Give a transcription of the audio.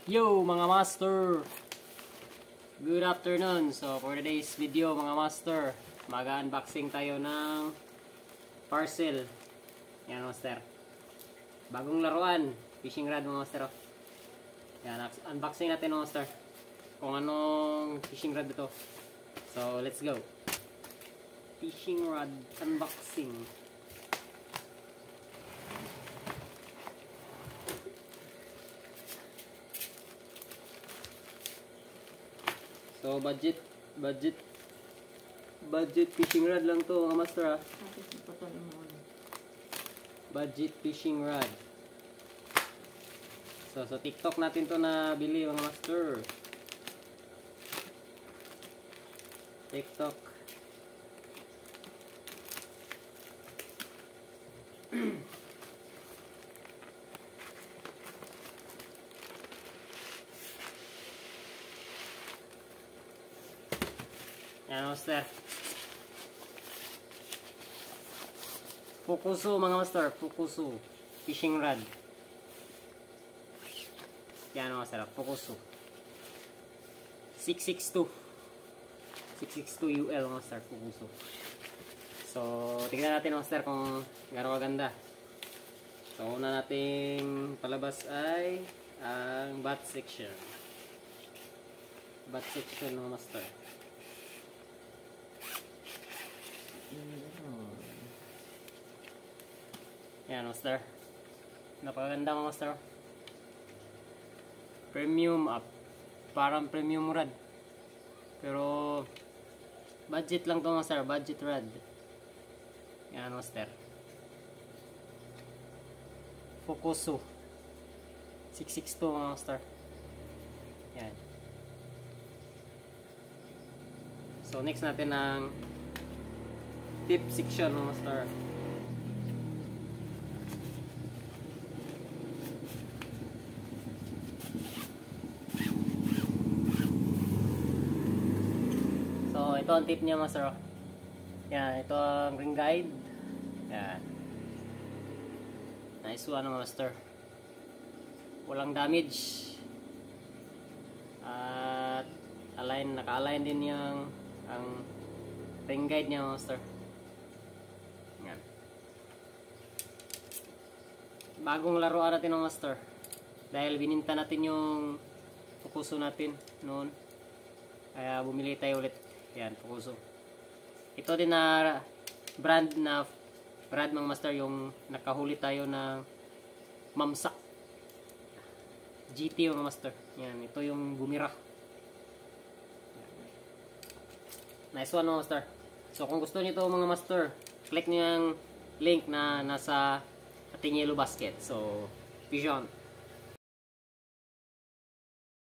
Yo mga master! Good afternoon! So for today's video mga master, mag-unboxing tayo ng parcel. Yan master. Bagong laruan, fishing rod mga master. Yan, unboxing natin mga master. Kung anong fishing rod ito. So let's go. Fishing rod unboxing. So budget fishing rod lang to mga master ha. Budget fishing rod. So sa TikTok natin to na bili mga master. TikTok. Yan master. Fukusu mga master, Fukusu fishing rod. Yan master, Fukusu 662 UL master, Fukusu. So tingnan natin master kung gaano kaganda. So una nating palabas ay ang butt section. Butt section mga master. Yan master, napakaganda mga master. Premium up, parang premium rod, pero budget lang to master, budget rod. Yan master, Fukusu 662 mga master. Yan. So next natin ang tip section mga master. So ito ang tip niya master. Yan, ito ang ring guide. Yan. Nice one mga master. Walang damage. At naka-align din yung ang ring guide niya mga master. Yan. Bagong laruan natin ng master. Dahil bininta natin yung Fukusu natin noon. Kaya bumili tayo ulit. Yan, Fukusu. Ito din na brand mga master, yung nakahuli tayo ng Mamsak GT mga master. Yan, ito yung bumira. Nice one mga master. So kung gusto niyo ito mga master, click niyo yung link na nasa ating yellow basket. So, vision.